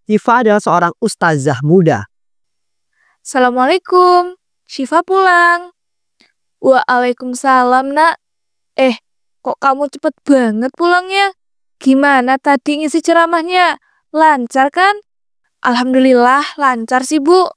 Syifa adalah seorang ustazah muda. Assalamualaikum, Syifa pulang. Waalaikumsalam, nak. Kok kamu cepet banget pulangnya? Gimana tadi ngisi ceramahnya? Lancar kan? Alhamdulillah lancar sih, Bu.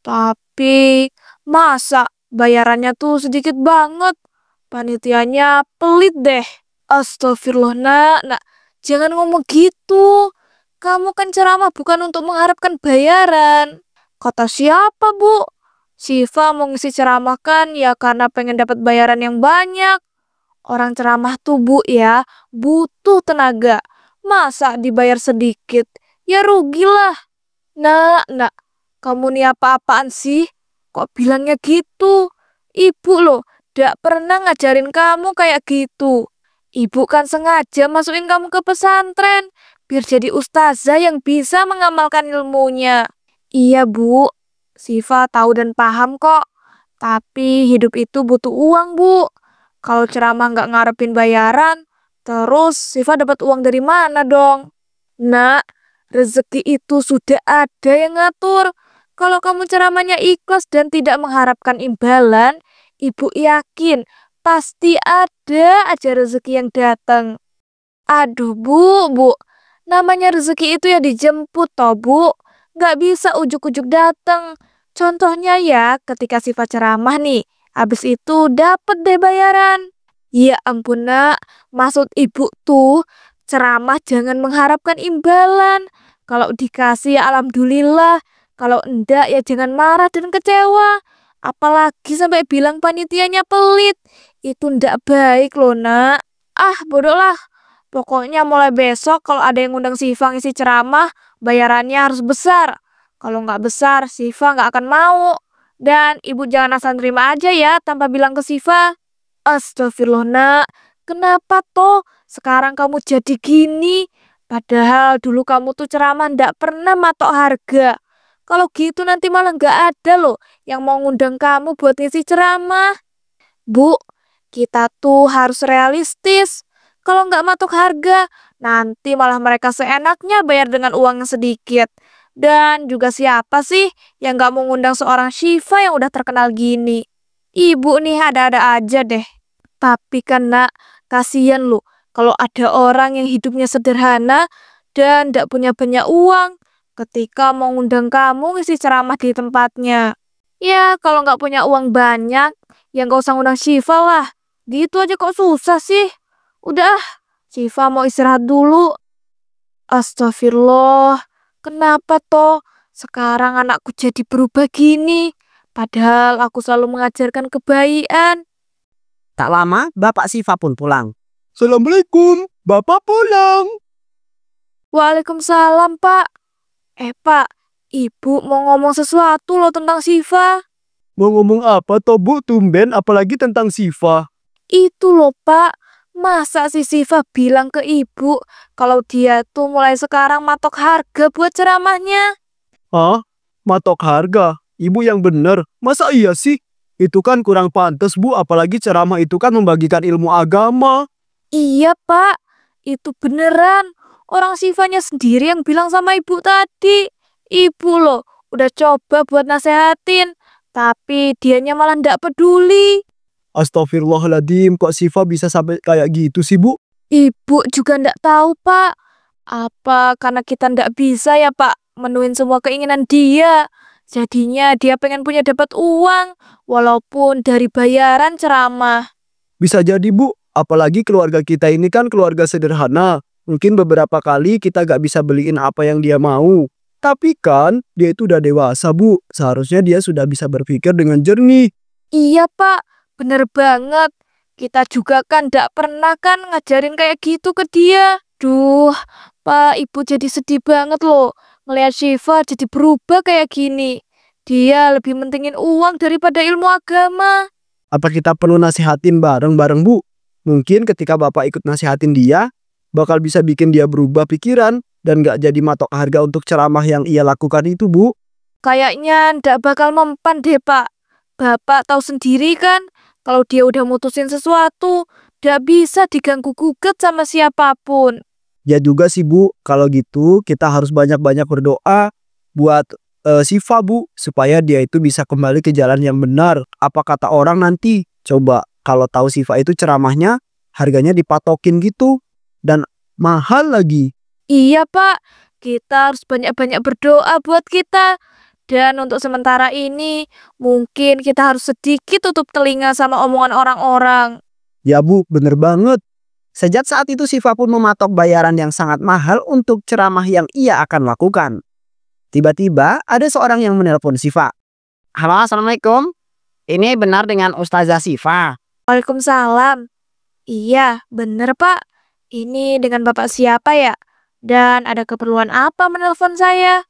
Tapi masa bayarannya tuh sedikit banget? Panitianya pelit deh. Astagfirullah, nak. Jangan ngomong gitu. Kamu kan ceramah bukan untuk mengharapkan bayaran. Kata siapa, Bu? Syifa mau ngisi ceramah kan ya karena pengen dapat bayaran yang banyak. Orang ceramah tuh, Bu, ya, butuh tenaga. Masa dibayar sedikit? Ya rugilah. Nak, kamu nih apa-apaan sih? Kok bilangnya gitu? Ibu loh, gak pernah ngajarin kamu kayak gitu. Ibu kan sengaja masukin kamu ke pesantren, biar jadi ustazah yang bisa mengamalkan ilmunya. Iya, Bu. Syifa tahu dan paham kok. Tapi hidup itu butuh uang, Bu. Kalau ceramah nggak ngarepin bayaran, terus Syifa dapat uang dari mana dong? Nak, rezeki itu sudah ada yang ngatur. Kalau kamu ceramahnya ikhlas dan tidak mengharapkan imbalan, Ibu yakin pasti ada aja rezeki yang datang. Aduh, Bu. Namanya rezeki itu ya dijemput toh, Bu. Nggak bisa ujuk-ujuk datang. Contohnya ya, ketika Syifa ceramah nih, habis itu dapet deh bayaran. Ya ampun, nak. Maksud ibu tuh, ceramah jangan mengharapkan imbalan. Kalau dikasih ya alhamdulillah. Kalau enggak ya jangan marah dan kecewa. Apalagi sampai bilang panitianya pelit. Itu ndak baik loh, nak. Ah, bodoh lah. Pokoknya mulai besok kalau ada yang ngundang Syifa ngisi ceramah, bayarannya harus besar. Kalau nggak besar, Syifa nggak akan mau. Dan ibu jangan asal terima aja ya tanpa bilang ke Syifa. Astagfirullah, nak. Kenapa toh sekarang kamu jadi gini? Padahal dulu kamu tuh ceramah ndak pernah matok harga. Kalau gitu nanti malah nggak ada loh yang mau ngundang kamu buat ngisi ceramah. Bu, kita tuh harus realistis. Kalau nggak matok harga, nanti malah mereka seenaknya bayar dengan uang yang sedikit. Dan juga siapa sih yang nggak mau ngundang seorang Syifa yang udah terkenal gini? Ibu nih ada-ada aja deh. Tapi kan, nak, kasihan loh kalau ada orang yang hidupnya sederhana dan nggak punya banyak uang ketika mau ngundang kamu ngisi ceramah di tempatnya. Ya, kalau nggak punya uang banyak, ya nggak usah ngundang Syifa lah. Gitu aja kok susah sih. Udah, Syifa mau istirahat dulu. Astagfirullah, kenapa toh sekarang anakku jadi berubah gini? Padahal aku selalu mengajarkan kebaikan. Tak lama, Bapak Syifa pun pulang. Assalamualaikum, Bapak pulang. Waalaikumsalam, Pak. Pak, Ibu mau ngomong sesuatu loh tentang Syifa. Mau ngomong apa toh, Bu? Tumben apalagi tentang Syifa. Itu loh, Pak. Masa si Syifa bilang ke Ibu kalau dia tuh mulai sekarang matok harga buat ceramahnya? Hah? Matok harga? Ibu yang bener. Masa iya sih? Itu kan kurang pantas, Bu. Apalagi ceramah itu kan membagikan ilmu agama. Iya, Pak. Itu beneran. Orang Syifanya sendiri yang bilang sama Ibu tadi. Ibu loh, udah coba buat nasehatin. Tapi dianya malah ndak peduli. Astagfirullahaladzim, kok Syifa bisa sampai kayak gitu sih, Bu? Ibu juga ndak tahu, Pak. Apa karena kita ndak bisa ya, Pak, menuhin semua keinginan dia. Jadinya dia pengen punya dapat uang, walaupun dari bayaran ceramah. Bisa jadi, Bu. Apalagi keluarga kita ini kan keluarga sederhana. Mungkin beberapa kali kita gak bisa beliin apa yang dia mau. Tapi kan, dia itu udah dewasa, Bu. Seharusnya dia sudah bisa berpikir dengan jernih. Iya, Pak. Bener banget. Kita juga kan ndak pernah kan ngajarin kayak gitu ke dia. Duh, Pak, Ibu jadi sedih banget loh. Ngeliat Syifa jadi berubah kayak gini. Dia lebih mentingin uang daripada ilmu agama. Apa kita perlu nasihatin bareng-bareng, Bu? Mungkin ketika Bapak ikut nasihatin dia, bakal bisa bikin dia berubah pikiran dan gak jadi matok harga untuk ceramah yang ia lakukan itu, Bu. Kayaknya ndak bakal mempan deh, Pak. Bapak tahu sendiri kan, kalau dia udah mutusin sesuatu, ndak bisa diganggu-gugat sama siapapun. Ya juga sih Bu, kalau gitu kita harus banyak-banyak berdoa buat Siva Bu, supaya dia itu bisa kembali ke jalan yang benar. Apa kata orang nanti? Coba kalau tahu Siva itu ceramahnya harganya dipatokin gitu dan mahal lagi. Iya, Pak. Kita harus banyak-banyak berdoa buat kita. Dan untuk sementara ini, mungkin kita harus sedikit tutup telinga sama omongan orang-orang. Ya Bu, bener banget. Sejak saat itu Siva pun mematok bayaran yang sangat mahal untuk ceramah yang ia akan lakukan. Tiba-tiba ada seorang yang menelpon Siva. Halo, assalamualaikum. Ini benar dengan Ustazah Siva. Waalaikumsalam. Iya, bener, Pak. Ini dengan Bapak siapa ya? Dan ada keperluan apa menelpon saya?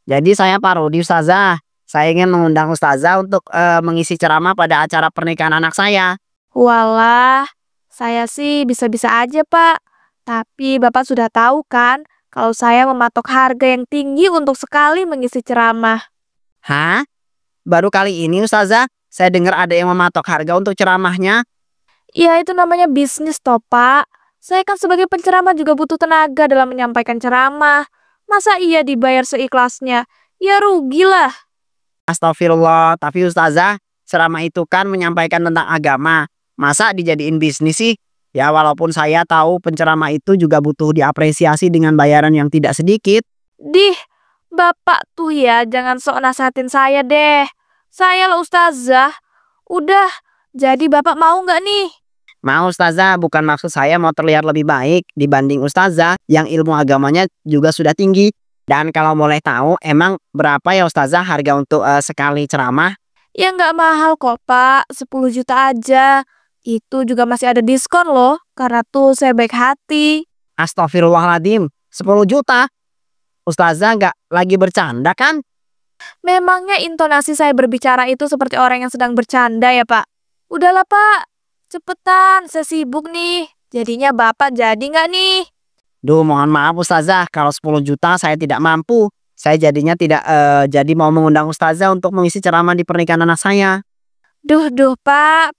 Jadi saya Pak Rudi Ustazah. Saya ingin mengundang Ustazah untuk mengisi ceramah pada acara pernikahan anak saya. Walah, saya sih bisa-bisa aja, Pak. Tapi Bapak sudah tahu kan, kalau saya mematok harga yang tinggi untuk sekali mengisi ceramah. Hah? Baru kali ini Ustazah, saya dengar ada yang mematok harga untuk ceramahnya. Ya, itu namanya bisnis toh, Pak. Saya kan sebagai penceramah juga butuh tenaga dalam menyampaikan ceramah. Masa iya dibayar seikhlasnya? Ya rugilah. Astagfirullah, tapi Ustazah, ceramah itu kan menyampaikan tentang agama. Masa dijadiin bisnis sih? Ya walaupun saya tahu penceramah itu juga butuh diapresiasi dengan bayaran yang tidak sedikit. Dih, Bapak tuh ya jangan sok nasihatin saya deh. Saya lah Ustazah. Udah, jadi Bapak mau nggak nih? Mau Ustazah, bukan maksud saya mau terlihat lebih baik dibanding Ustazah yang ilmu agamanya juga sudah tinggi. Dan kalau boleh tahu, emang berapa ya Ustazah harga untuk sekali ceramah? Ya nggak mahal kok, Pak. 10 juta aja. Itu juga masih ada diskon loh. Karena tuh saya baik hati. Astagfirullahaladzim, 10 juta? Ustazah nggak lagi bercanda kan? Memangnya intonasi saya berbicara itu seperti orang yang sedang bercanda ya, Pak? Udahlah, Pak. Cepetan, saya sibuk nih. Jadinya Bapak jadi nggak nih? Duh, mohon maaf Ustazah, kalau 10 juta saya tidak mampu. Saya jadinya tidak jadi mau mengundang Ustazah untuk mengisi ceramah di pernikahan anak saya. Duh, Pak.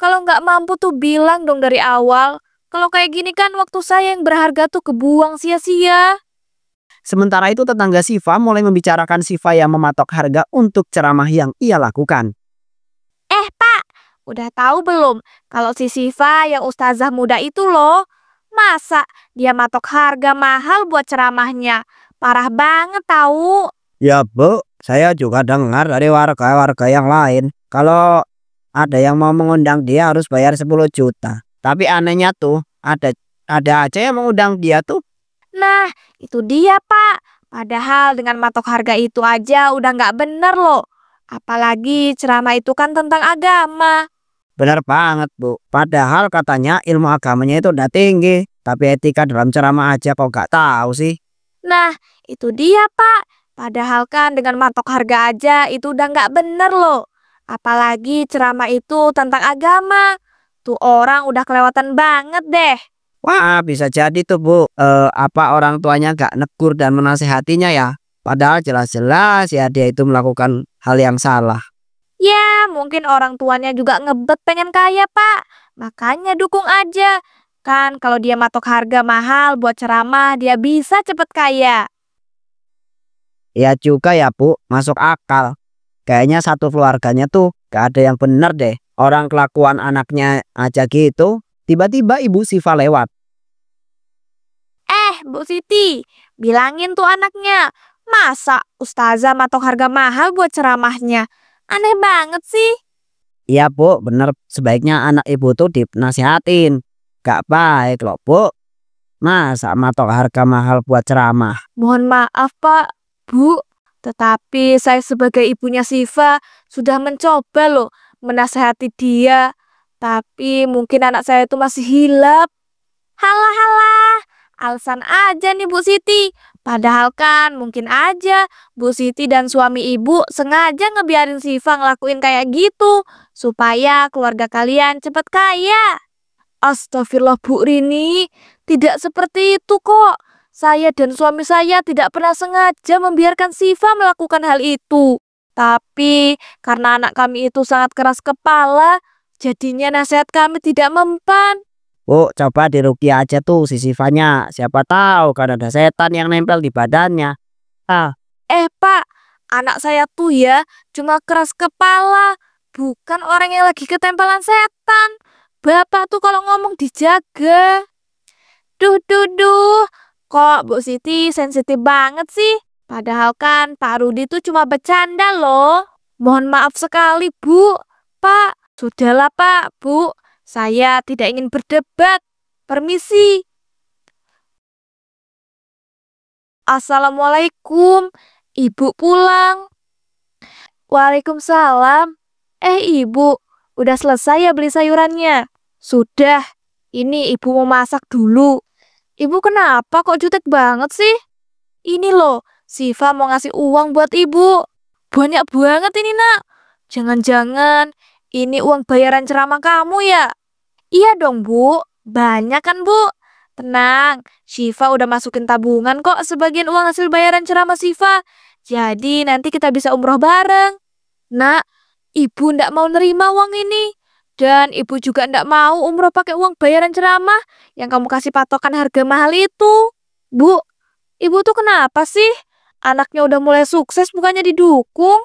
Kalau nggak mampu tuh bilang dong dari awal. Kalau kayak gini kan waktu saya yang berharga tuh kebuang sia-sia. Sementara itu tetangga Siva mulai membicarakan Siva yang mematok harga untuk ceramah yang ia lakukan. Pak, udah tahu belum kalau si Siva yang ustazah muda itu loh? Masa dia matok harga mahal buat ceramahnya? Parah banget tahu. Ya Bu, saya juga dengar dari warga-warga yang lain. Kalau ada yang mau mengundang dia harus bayar 10 juta. Tapi anehnya tuh ada aja yang mengundang dia tuh. Nah, itu dia Pak. Padahal dengan matok harga itu aja udah nggak bener loh. Apalagi ceramah itu kan tentang agama. Benar banget Bu. Padahal katanya ilmu agamanya itu udah tinggi. Tapi etika dalam ceramah aja kok nggak tahu sih. Nah, itu dia Pak. Padahal kan dengan matok harga aja itu udah nggak bener loh. Apalagi ceramah itu tentang agama. Tuh orang udah kelewatan banget deh. Wah, bisa jadi tuh Bu. Apa orang tuanya gak negur dan menasehatinya ya? Padahal jelas-jelas ya dia itu melakukan hal yang salah. Ya, mungkin orang tuanya juga ngebet pengen kaya, Pak. Makanya dukung aja. Kan kalau dia matok harga mahal buat ceramah, dia bisa cepet kaya. Ya juga ya Bu, masuk akal. Kayaknya satu keluarganya tuh gak ada yang bener deh. Orang kelakuan anaknya aja gitu. Tiba-tiba Ibu Siva lewat. Bu Siti, bilangin tuh anaknya. Masa ustazah matok harga mahal buat ceramahnya? Aneh banget sih. Iya Bu, bener. Sebaiknya anak ibu tuh dinasihatin. Gak baik loh Bu. Masa matok harga mahal buat ceramah? Mohon maaf Pak, Bu. Tetapi saya sebagai ibunya Siva sudah mencoba loh menasehati dia. Tapi mungkin anak saya itu masih hilap. Halah, alasan aja nih Bu Siti. Padahal kan mungkin aja Bu Siti dan suami ibu sengaja ngebiarin Siva ngelakuin kayak gitu supaya keluarga kalian cepet kaya. Astagfirullah Bu Rini, tidak seperti itu kok. Saya dan suami saya tidak pernah sengaja membiarkan Siva melakukan hal itu. Tapi karena anak kami itu sangat keras kepala, jadinya nasihat kami tidak mempan. Bu, coba diruqyah aja tuh si Sifanya. Siapa tahu kan ada setan yang nempel di badannya. Ah, Pak, anak saya tuh ya cuma keras kepala, bukan orang yang lagi ketempelan setan. Bapak tuh kalau ngomong dijaga. Duh, duh, duh. Kok Bu Siti sensitif banget sih? Padahal kan Pak Rudi tuh cuma bercanda loh. Mohon maaf sekali, Bu. Pak, sudahlah Pak, Bu. Saya tidak ingin berdebat. Permisi. Assalamualaikum. Ibu pulang. Waalaikumsalam. Ibu, udah selesai ya beli sayurannya? Sudah. Ini ibu mau masak dulu. Ibu kenapa kok jutek banget sih? Ini loh, Siva mau ngasih uang buat ibu. Banyak banget ini, Nak. Jangan-jangan ini uang bayaran ceramah kamu ya? Iya dong, Bu. Banyak kan, Bu? Tenang, Siva udah masukin tabungan kok sebagian uang hasil bayaran ceramah Siva. Jadi nanti kita bisa umroh bareng. Nak, ibu ndak mau nerima uang ini. Dan ibu juga ndak mau umroh pakai uang bayaran ceramah yang kamu kasih patokan harga mahal itu. Bu, ibu tuh kenapa sih? Anaknya udah mulai sukses bukannya didukung?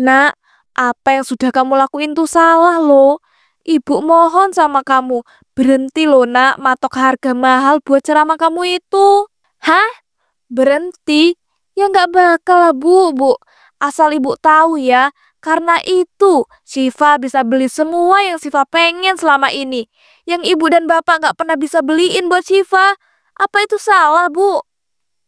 Nak, apa yang sudah kamu lakuin tuh salah loh. Ibu mohon sama kamu, berhenti loh nak matok harga mahal buat ceramah kamu itu. Hah? Berhenti? Ya nggak bakal lah bu. Asal ibu tahu ya, karena itu Syifa bisa beli semua yang Syifa pengen selama ini. Yang ibu dan bapak nggak pernah bisa beliin buat Syifa. Apa itu salah bu?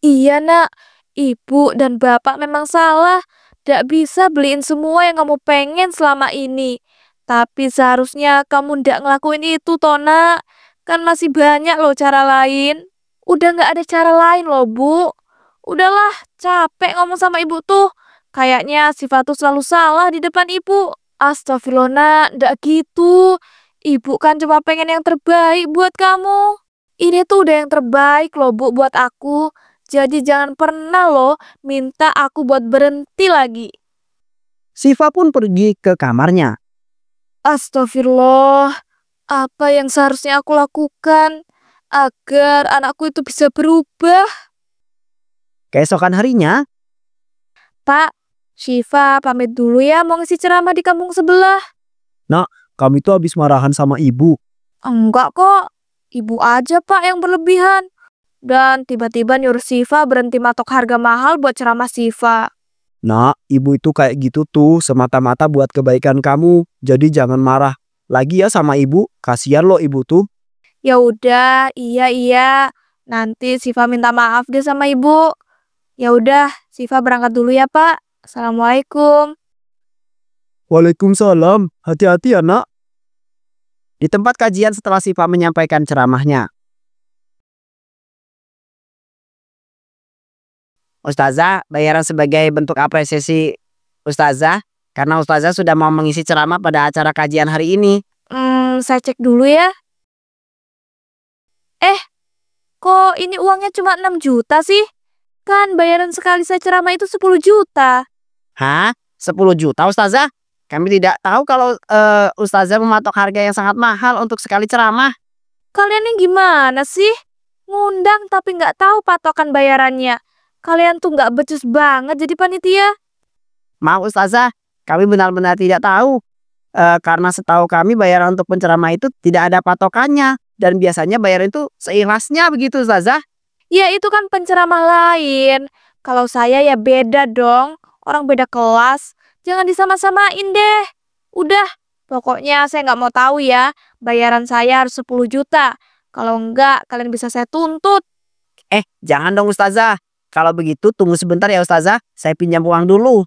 Iya nak, ibu dan bapak memang salah. Nggak bisa beliin semua yang kamu pengen selama ini. Tapi seharusnya kamu ndak ngelakuin itu Tona. Kan masih banyak loh cara lain. Udah nggak ada cara lain loh bu. Udahlah, capek ngomong sama ibu tuh. Kayaknya Syifa tuh selalu salah di depan ibu. Astagfirullah, nak, ndak gitu. Ibu kan cuma pengen yang terbaik buat kamu. Ini tuh udah yang terbaik loh, Bu, buat aku. Jadi jangan pernah loh minta aku buat berhenti lagi. Siva pun pergi ke kamarnya. Astagfirullah, apa yang seharusnya aku lakukan agar anakku itu bisa berubah? Keesokan harinya, Pak, Syifa pamit dulu ya mau ngisi ceramah di kampung sebelah. Kami tuh habis marahan sama ibu. Enggak kok, ibu aja Pak yang berlebihan. Dan tiba-tiba nyuruh Syifa berhenti matok harga mahal buat ceramah Syifa. Nak, ibu itu kayak gitu tuh semata-mata buat kebaikan kamu. Jadi jangan marah lagi ya sama ibu. Kasihan loh ibu tuh. Ya udah, iya. Nanti Syifa minta maaf deh sama ibu. Ya udah, Syifa berangkat dulu ya, Pak. Assalamualaikum. Waalaikumsalam. Hati-hati ya nak. di tempat kajian setelah Siva menyampaikan ceramahnya, Ustazah, bayaran sebagai bentuk apresiasi Ustazah karena Ustazah sudah mau mengisi ceramah pada acara kajian hari ini. Saya cek dulu ya. Kok ini uangnya cuma 6 juta sih? Kan bayaran sekali saya ceramah itu 10 juta. Hah? 10 juta Ustazah? Kami tidak tahu kalau Ustazah mematok harga yang sangat mahal untuk sekali ceramah. Kalian ini gimana sih? Ngundang tapi nggak tahu patokan bayarannya. Kalian tuh nggak becus banget jadi panitia. Maaf Ustazah, kami benar-benar tidak tahu. Karena setahu kami bayaran untuk penceramah itu tidak ada patokannya. Dan biasanya bayaran itu seikhlasnya begitu Ustazah. Ya itu kan penceramah lain. Kalau saya ya beda dong. Orang beda kelas. Jangan disama-samain deh. Udah, pokoknya saya nggak mau tahu ya. Bayaran saya harus 10 juta. Kalau enggak, kalian bisa saya tuntut. Jangan dong Ustazah. Kalau begitu tunggu sebentar ya Ustazah. Saya pinjam uang dulu.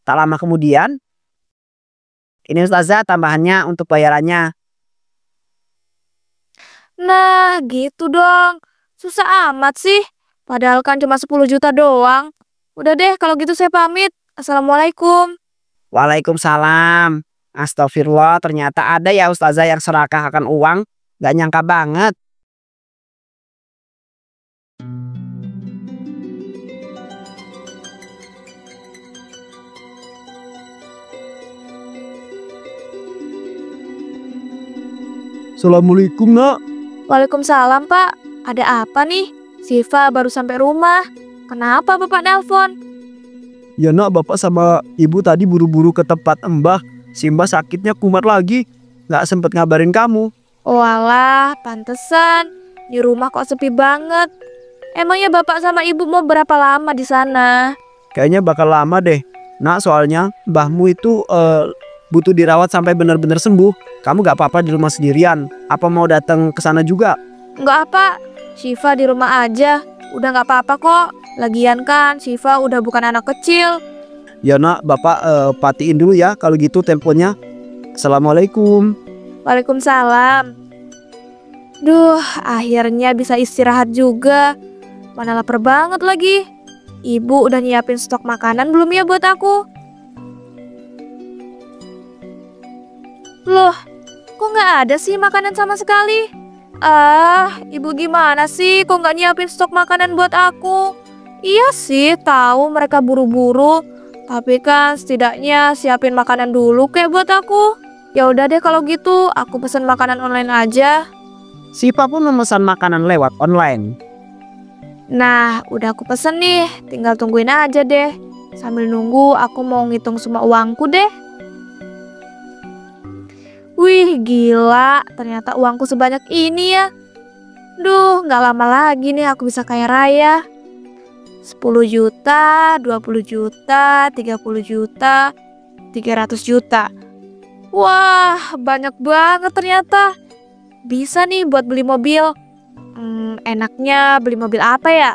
Tak lama kemudian, ini Ustazah tambahannya untuk bayarannya. Nah, gitu dong. Susah amat sih. Padahal kan cuma 10 juta doang. Udah deh, kalau gitu saya pamit. Assalamualaikum. Waalaikumsalam. Astagfirullah, ternyata ada ya Ustazah yang serakah akan uang. Gak nyangka banget. Assalamualaikum nak. Waalaikumsalam, Pak. Ada apa nih? Siva baru sampai rumah. Kenapa Bapak nelpon? Ya nak, bapak sama ibu tadi buru-buru ke tempat Mbah. Si Mbah sakitnya kumat lagi. Nggak sempet ngabarin kamu. Oh alah, pantesan. Di rumah kok sepi banget. Emangnya Bapak sama Ibu mau berapa lama di sana? Kayaknya bakal lama deh. Nak, soalnya mbahmu itu butuh dirawat sampai benar-benar sembuh. Kamu gak apa-apa di rumah sendirian? Apa mau datang ke sana juga? Enggak apa, Siva di rumah aja. Udah gak apa-apa kok. Lagian kan Siva udah bukan anak kecil. Ya nak, bapak patiin dulu ya kalau gitu temponya. Assalamualaikum. Waalaikumsalam. Duh, akhirnya bisa istirahat juga. Mana lapar banget lagi. Ibu udah nyiapin stok makanan belum ya buat aku? Loh, kok nggak ada sih makanan sama sekali? Ibu gimana sih? Kok nggak nyiapin stok makanan buat aku? Iya sih, tahu mereka buru-buru. Tapi kan setidaknya siapin makanan dulu kayak buat aku. Ya udah deh kalau gitu, aku pesen makanan online aja. Siva pun memesan makanan lewat online. Nah, udah aku pesen nih, tinggal tungguin aja deh. Sambil nunggu, aku mau ngitung semua uangku deh. Wih, gila, ternyata uangku sebanyak ini ya. Duh, gak lama lagi nih aku bisa kaya raya. 10 juta, 20 juta, 30 juta, 300 juta. Wah, banyak banget ternyata. Bisa nih buat beli mobil. Enaknya beli mobil apa ya?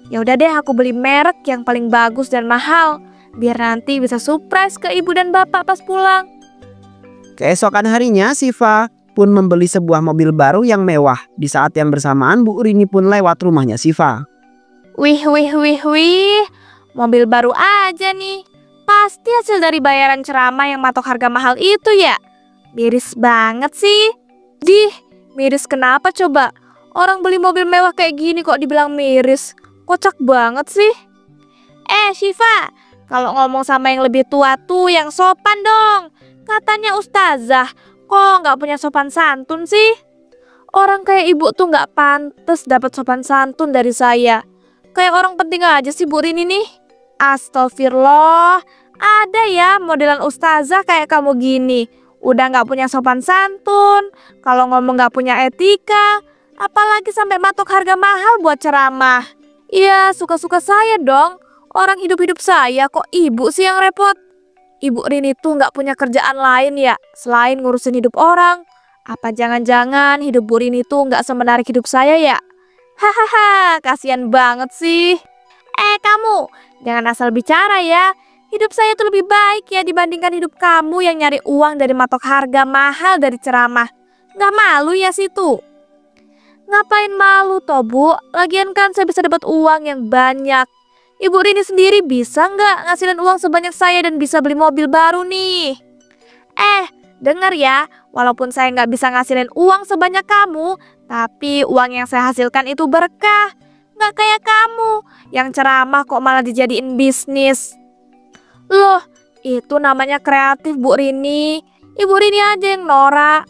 Ya udah deh, aku beli merek yang paling bagus dan mahal, biar nanti bisa surprise ke ibu dan bapak pas pulang. Keesokan harinya Siva pun membeli sebuah mobil baru yang mewah. Di saat yang bersamaan Bu Rini pun lewat rumahnya Siva. Wih, mobil baru aja nih. Pasti hasil dari bayaran ceramah yang matok harga mahal itu ya. Miris banget sih. Dih, miris kenapa coba? Orang beli mobil mewah kayak gini kok dibilang miris. Kocak banget sih. Siva, kalau ngomong sama yang lebih tua tuh yang sopan dong. Katanya ustazah, kok nggak punya sopan santun sih? Orang kayak ibu tuh nggak pantas dapat sopan santun dari saya. Kayak orang penting aja sih Bu Rini nih. Astagfirullah, ada ya modelan ustazah kayak kamu gini. Udah nggak punya sopan santun, kalau ngomong nggak punya etika, apalagi sampai matok harga mahal buat ceramah. Ya suka-suka saya dong. Orang hidup-hidup saya kok ibu sih yang repot. Ibu Rini tuh nggak punya kerjaan lain ya selain ngurusin hidup orang. Apa jangan-jangan hidup Bu Rini tuh nggak semenarik hidup saya ya? Hahaha, kasihan banget sih. Kamu, jangan asal bicara ya. Hidup saya tuh lebih baik ya dibandingkan hidup kamu yang nyari uang dari matok harga mahal dari ceramah. Nggak malu ya situ? Ngapain malu toh Bu? Lagian kan saya bisa dapat uang yang banyak. Ibu Rini sendiri bisa nggak ngasilin uang sebanyak saya dan bisa beli mobil baru nih? Dengar ya, walaupun saya nggak bisa ngasilin uang sebanyak kamu, tapi uang yang saya hasilkan itu berkah. Nggak kayak kamu, yang ceramah kok malah dijadiin bisnis. Loh, itu namanya kreatif Bu Rini. Ibu Rini aja yang norak.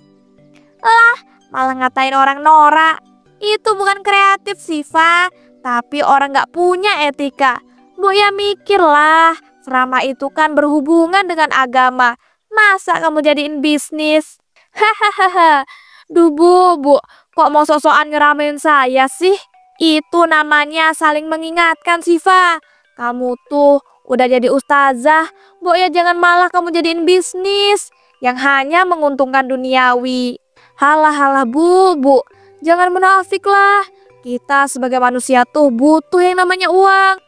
Malah ngatain orang norak. Itu bukan kreatif Siva, tapi orang gak punya etika. Bu ya mikirlah, ceramah itu kan berhubungan dengan agama. Masa kamu jadiin bisnis? Hahaha. Duh Bu, kok mau sok-sokan ngeramein saya sih? Itu namanya saling mengingatkan Siva. Kamu tuh udah jadi ustazah, Bu ya jangan malah kamu jadiin bisnis yang hanya menguntungkan duniawi. Halah Bu, jangan munafik lah. Kita sebagai manusia tuh butuh yang namanya uang.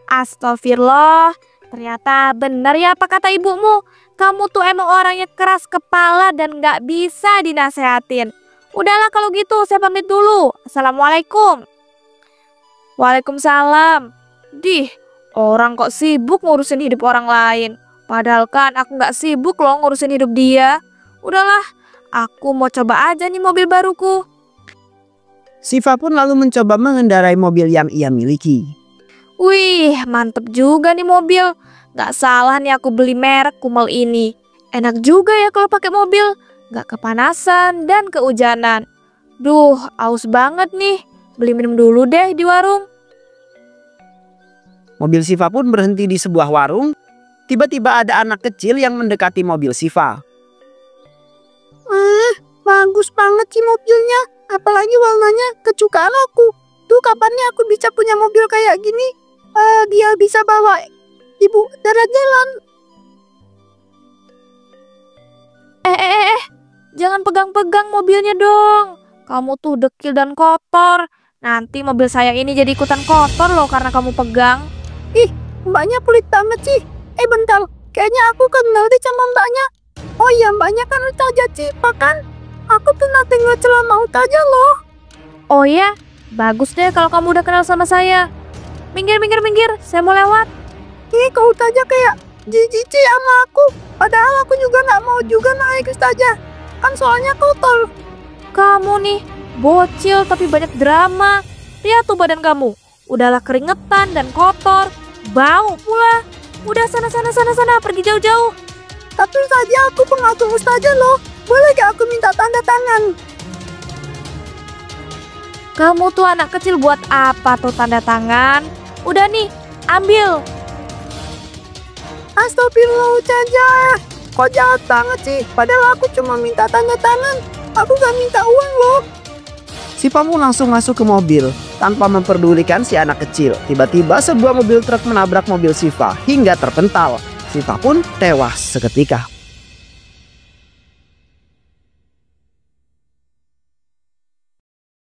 Astagfirullah, ternyata benar ya apa kata ibumu. Kamu tuh emang orangnya keras kepala dan gak bisa dinasehatin. Udahlah kalau gitu saya pamit dulu. Assalamualaikum. Waalaikumsalam. Dih, orang kok sibuk ngurusin hidup orang lain. Padahal kan aku gak sibuk loh ngurusin hidup dia. Udahlah, aku mau coba aja nih mobil baruku. Siva pun lalu mencoba mengendarai mobil yang ia miliki. Wih, mantep juga nih mobil. Gak salah nih aku beli merek Kumel ini. Enak juga ya kalau pakai mobil. gak kepanasan dan kehujanan. Duh, aus banget nih. Beli minum dulu deh di warung. Mobil Siva pun berhenti di sebuah warung. Tiba-tiba ada anak kecil yang mendekati mobil Siva. Bagus banget sih mobilnya. Apalagi warnanya kesukaan aku. Tuh kapan nih aku bisa punya mobil kayak gini? Dia bisa bawa ibu jalan-jalan. Jangan pegang-pegang mobilnya dong. Kamu tuh dekil dan kotor. Nanti mobil saya ini jadi ikutan kotor loh karena kamu pegang. Mbaknya pelit banget sih. Bentar. Kayaknya aku kenal deh sama mbaknya. Oh iya, mbaknya kan Ustazah Cipa kan? Aku pernah tinggal selama Ustazah loh. Oh ya, bagus deh kalau kamu udah kenal sama saya. Minggir, saya mau lewat. Kok Ustazah kayak jijik sama aku. Padahal aku juga nggak mau juga naik Ustazah. Kan soalnya kotor. Kamu nih, bocil tapi banyak drama. Lihat tuh badan kamu. Udahlah keringetan dan kotor. Bau pula. Udah sana, pergi jauh-jauh. Tapi Ustazah, aku pengagum Ustazah loh. Boleh gak aku minta tanda tangan? Kamu tuh anak kecil buat apa tuh tanda tangan? Udah nih, ambil. Astagfirullah Ustazah. Kok jahat banget sih? Padahal aku cuma minta tanda tangan. Aku gak minta uang loh. Siva pun langsung masuk ke mobil tanpa memperdulikan si anak kecil. Tiba-tiba sebuah mobil truk menabrak mobil Siva hingga terpental. Siva pun tewas seketika.